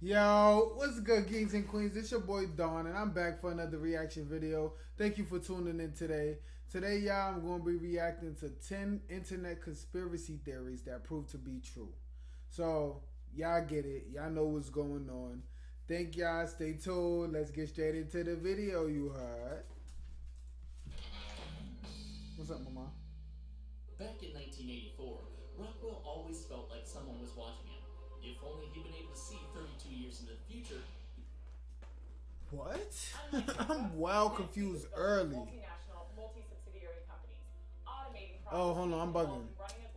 Yo, what's good, kings and queens? It's your boy Dawn, and I'm back for another reaction video. Thank you for tuning in today. Today, y'all, I'm going to be reacting to 10 internet conspiracy theories that prove to be true. So, y'all get it. Y'all know what's going on. Thank y'all. Stay tuned. Let's get straight into the video, you heard. What's up, mama? Back in 1984, Rockwell always felt like someone was watching him. If only he'd been able to see 32 years into the future. What? I'm well confused early. Multinational, multi-subsidiary companies, automating Oh, hold on, I'm bugging.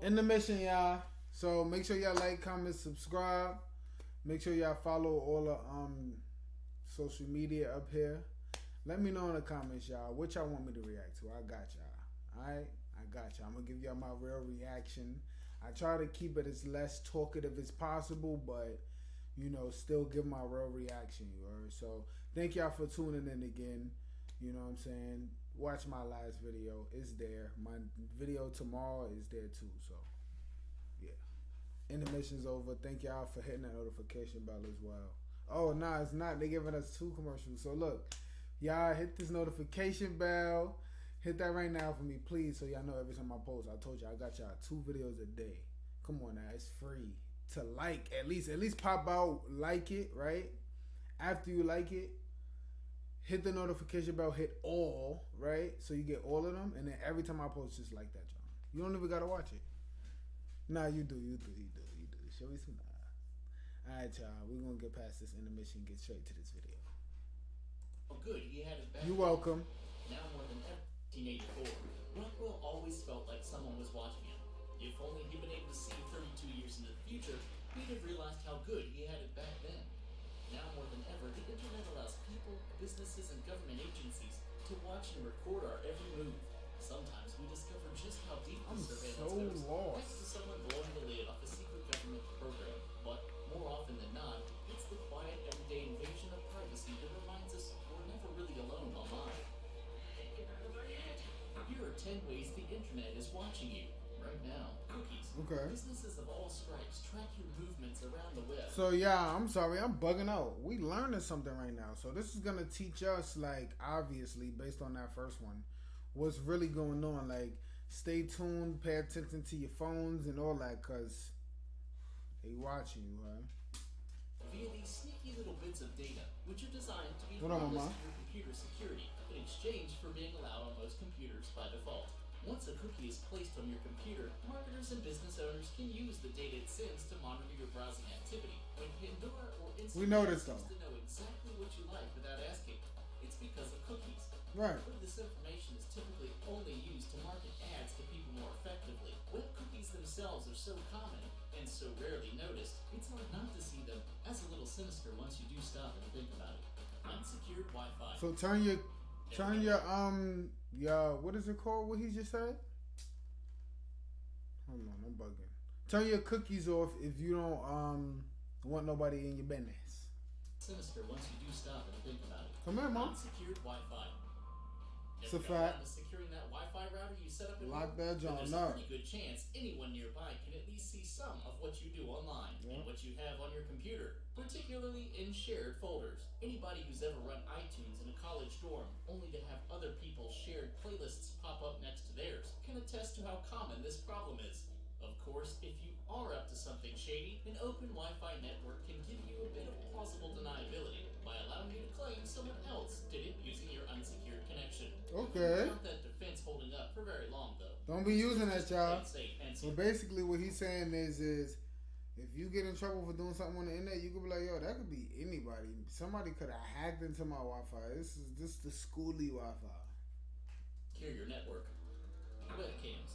In the mission, y'all. So make sure y'all like, comment, subscribe. Make sure y'all follow all the social media up here. Let me know in the comments, y'all, what y'all want me to react to. I got y'all. Alright? I got y'all. I'm gonna give y'all my real reaction. I try to keep it as less talkative as possible, but you know, still give my real reaction, you heard? So thank y'all for tuning in again. You know what I'm saying? Watch my last video. It's there. My video tomorrow is there too. So yeah. Intermission's over. Thank y'all for hitting that notification bell as well. Oh nah, it's not. They giving us 2 commercials. So look, y'all hit this notification bell. Hit that right now for me, please, so y'all know every time I post. I told you I got y'all 2 videos a day. Come on now, it's free to like at least pop out, like it, right? After you like it, hit the notification bell, hit all, right? So you get all of them, and then every time I post, just like that, John. You don't even gotta watch it. Nah, you do. Show me some. All right, y'all. We're gonna get past this intermission, get straight to this video. Oh, good, he had it back. You're welcome. Now more than ever. 1984, Rockwell always felt like someone was watching him. If only he'd been able to see 32 years into the future, he'd have realized how good he had it back then. Now more than ever, the internet allows people, businesses, and government agencies to watch and record our every move. Sometimes we discover just how deep the surveillance goes, thanks to someone blowing the lid off a secret government program. But more often than not, it's the quiet, everyday invasion of privacy that reminds us we're never really alone online. Here are 10 ways the internet is watching you right now. Cookies. Okay. Businesses of all stripes track your movements around the web. So yeah, I'm sorry, I'm bugging out. We learning something right now. So this is gonna teach us, like, obviously, based on that first one, what's really going on. Like, stay tuned, pay attention to your phones and all that, cause they watching you, huh? Via these sneaky little bits of data, which are designed to be Mama? harmless to your computer security, in exchange for being allowed on most computers by default. Once a cookie is placed on your computer, marketers and business owners can use the data it sends to monitor your browsing activity. When Pandora or Instagram seems to know exactly what you like without asking, it's because of cookies. Right. But this information is typically only used to market ads to people more effectively. Web cookies themselves are so common and so rarely noticed, it's hard not to see them as a little sinister once you do stop and think about it. Unsecured Wi-Fi. So turn your what is it called? What he just said? Hold on, I'm bugging. Turn your cookies off if you don't want nobody in your business. Sinister once you do stop and think about it. Come here, Mom. Unsecured Wi-Fi. It's a fact. Securing that Wi-Fi router you set up. Lock that John There's up. a pretty good chance anyone nearby can at least see some of what you do online and what you have on your computer, particularly in shared folders. Anybody who's ever run iTunes in a college dorm only to have other people's shared playlists pop up next to theirs can attest to how common this problem is. Of course, if you are up to something shady, an open Wi-Fi network can give you a bit of plausible deniability by allowing you to claim someone else did it using your unsecured connection. Okay. Not that defense holding up for very long, though. Don't be using that, y'all. So basically what he's saying is if you get in trouble for doing something on the internet, you could be like, yo, that could be anybody. Somebody could have hacked into my Wi-Fi. This is just the schooly Wi-Fi. Carrier network. Webcams.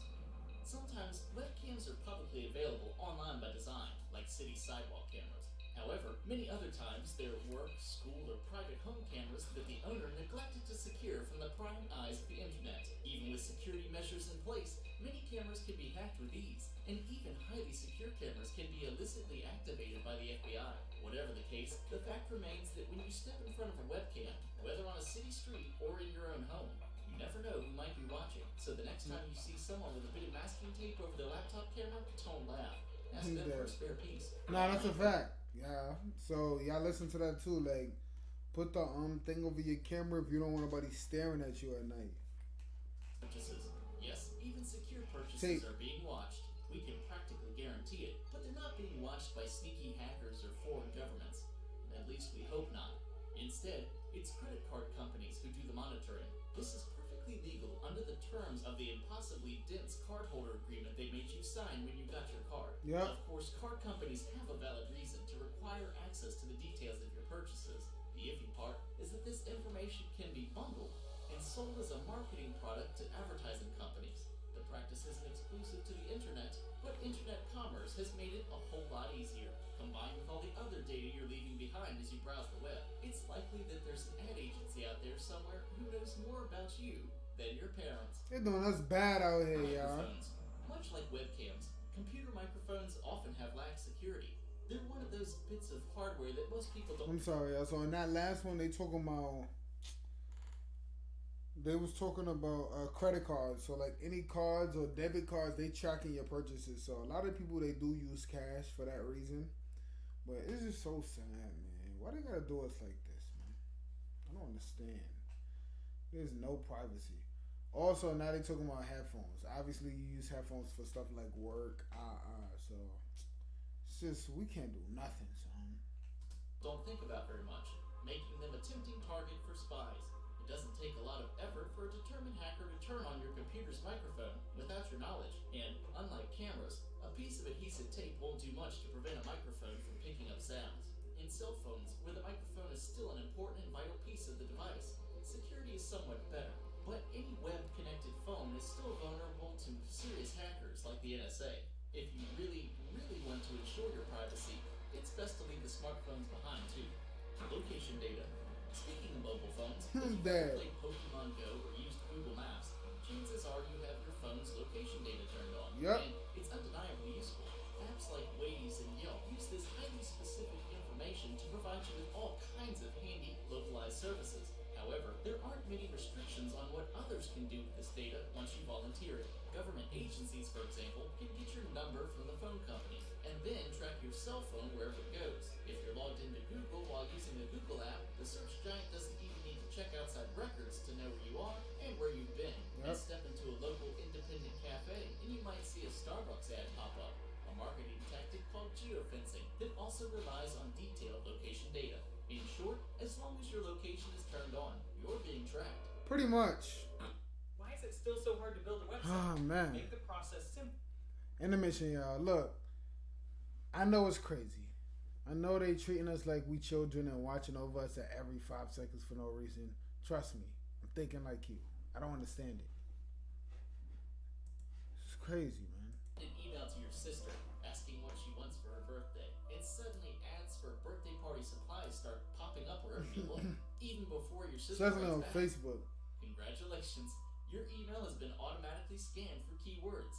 Sometimes webcams are publicly available online by design, like city sidewalk cameras. However, many other times they're work, school, or private home cameras that the owner neglected to secure from the prying eyes of the internet. Even with security measures in place, many cameras can be hacked with ease, and even highly secure cameras can be illicitly activated by the FBI. Whatever the case, the fact remains that when you step in front of a webcam, whether on a city street or in your own home, you never know who might be watching. So the next time you see someone with a bit of masking tape over their laptop camera, don't laugh. Ask them for a spare piece. No, that's a fact. Yeah. So So y'all listen to that too. Like, put the thing over your camera if you don't want nobody staring at you at night. Purchases. Yes, even secure purchases Tape. are being watched. We can practically guarantee it, but they're not being watched by sneaky hackers or foreign governments. At least we hope not. Instead, it's credit card companies who do the monitoring. This is perfectly legal under the terms of the impossibly dense cardholder agreement they made you sign when you got your card. Yep. Of course, card companies have a valid reason to require access to the details of your purchases. The iffy part is that this information can be bundled and sold as a marketing product to advertising companies. The practice isn't exclusive to the internet, but internet commerce has made it a whole lot easier. Combined with all the other data you're leaving behind as you browse the web, it's likely that there's an ad agency out there somewhere who knows more about you than your parents. They're doing us bad out here, y'all. Microphones. Much like webcams, computer microphones often have lax security. They're one of those bits of hardware that most people don't. I'm sorry, y'all. So in that last one, they was talking about credit cards. So like any cards or debit cards, they tracking your purchases. So a lot of people, they do use cash for that reason. But it's just so sad, man. Why they gotta do us like this, man? I don't understand. There's no privacy. Also, now they talking about headphones. Obviously, you use headphones for stuff like work. So it's just, we can't do nothing, son. Don't think about very much, making them a tempting target for spies. It doesn't take a lot of effort for a determined hacker to turn on your computer's microphone without your knowledge. And unlike cameras, a piece of adhesive tape won't do much to prevent a microphone from picking up sounds. In cell phones, where the microphone is still an important and vital piece of the device, security is somewhat better. But any web-connected phone is still vulnerable to serious hackers like the NSA. If you really, really want to ensure your privacy, it's best to leave the smartphones behind too. Location data. Speaking of mobile phones, if you've ever played Pokemon Go or used Google Maps, chances are you have your phone's location data turned on. Yep. And it's undeniably useful. Apps like Waze and Yelp use this highly specific information to provide you with all kinds of handy localized services. However, there aren't many restrictions on what others can do with this data once you volunteer it. Government agencies, for example, can get your number from the phone company and then track your cell phone wherever it goes. If you're logged into Google while using the Google app, the search giant doesn't even need to check outside records to know where you are and where you've been. Yep. And step into a local independent cafe and you might see a Starbucks ad pop up, a marketing tactic called geofencing that also relies on detailed location data. In short, as long as your location is turned on, you're being tracked. Pretty much. Why is it still so hard to build a website? Oh, man. Make the process simple. Intermission, y'all. Look, I know it's crazy. I know they treating us like we children and watching over us at every 5 seconds for no reason. Trust me, I'm thinking like you. I don't understand it. It's crazy, man. An email to your sister asking what she wants for her birthday, and suddenly ads for birthday party supplies start popping up wherever you look, even before your sister Especially on writes back. Facebook. Congratulations, your email has been automatically scanned for keywords.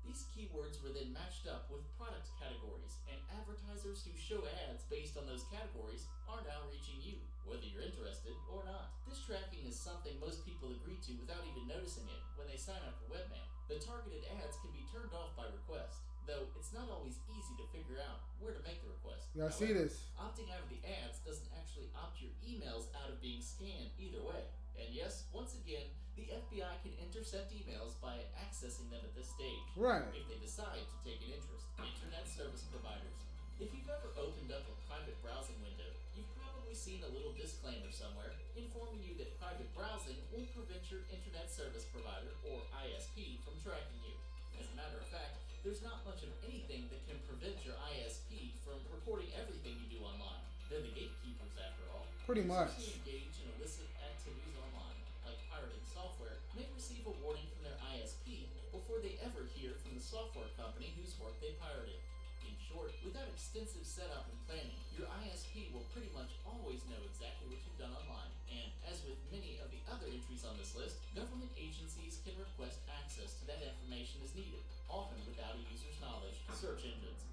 These keywords were then matched up with product categories, and advertisers who show ads based on those categories are now reaching you, whether you're interested or not. This tracking is something most people agree to without even noticing it when they sign up for webmail. The targeted ads can be turned off by request, though it's not always easy to figure out where to make the request. Y'all see this? Opting out of the ads doesn't actually opt your emails out of being scanned either way. And yes, once again, the FBI can intercept emails by accessing them at this stage. Right. If they decide to take an interest. Internet service providers. If you've ever opened up a private browsing window, you've probably seen a little disclaimer somewhere informing you that private browsing won't prevent your internet service provider, or ISP, from tracking you. As a matter of fact, there's not much of anything that can prevent your ISP from recording everything you do online. They're the gatekeepers, after all. Pretty Users much. who engage in illicit activities online, like pirating software, may receive a warning from their ISP before they ever hear from the software company whose work they pirated. In short, without extensive setup and planning, your ISP will pretty much always know exactly what you've done online. And as with many of the other entries on this list, government agencies can request access to that information as needed, often without a user's knowledge. Search engines.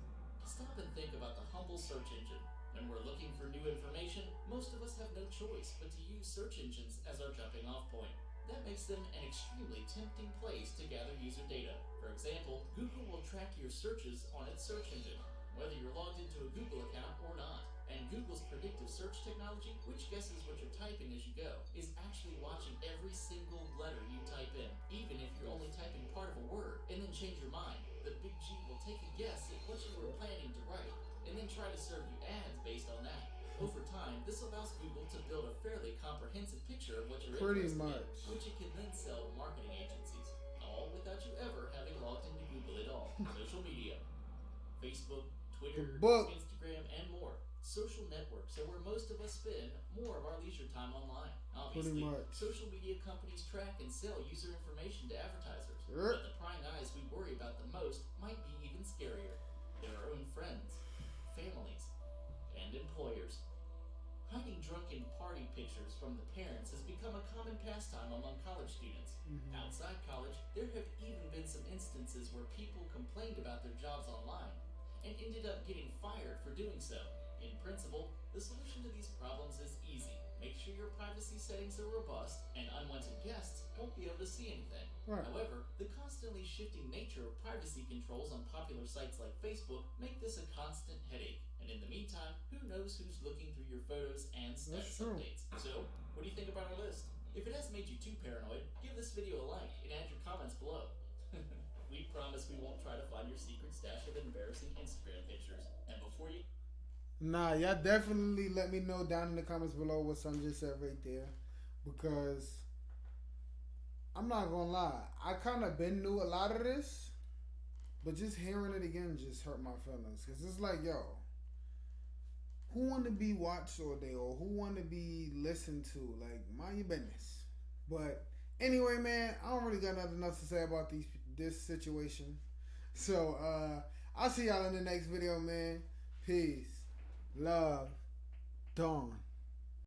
Stop and think about the humble search engine. When we're looking for new information, most of us have no choice but to use search engines as our jumping off point. That makes them an extremely tempting place to gather user data. For example, Google will track your searches on its search engine, whether you're logged into a Google account or not. And Google search technology, which guesses what you're typing as you go, is actually watching every single letter you type in, even if you're only typing part of a word, and then change your mind. The Big G will take a guess at what you were planning to write, and then try to serve you ads based on that. Over time, this allows Google to build a fairly comprehensive picture of what you're interested in, which it can then sell to marketing agencies, all without you ever having logged into Google at all. Social media. Facebook, Twitter, Instagram, and more. Social networks are where most of us spend more of our leisure time online. Obviously, social media companies track and sell user information to advertisers. But the prying eyes we worry about the most might be even scarier. Their own friends, families, and employers. Hiding drunken party pictures from the parents has become a common pastime among college students. Outside college, there have even been some instances where people complained about their jobs online and ended up getting fired for doing so. In principle, the solution to these problems is easy. Make sure your privacy settings are robust and unwanted guests won't be able to see anything. However, the constantly shifting nature of privacy controls on popular sites like Facebook make this a constant headache. And in the meantime, who knows who's looking through your photos and status updates. So, what do you think about our list? If it has made you too paranoid, give this video a like and add your comments below. We promise we won't try to find your secret stash of embarrassing Instagram pictures. And before you... Nah, y'all definitely let me know down in the comments below what Son just said right there. Because, I'm not gonna lie, I kind of been knew a lot of this. But just hearing it again just hurt my feelings. Because it's like, yo... Who want to be watched all day or who want to be listened to? Like, mind your business. But anyway, man, I don't really got nothing else to say about this situation. So, I'll see y'all in the next video, man. Peace. Love. Dawn.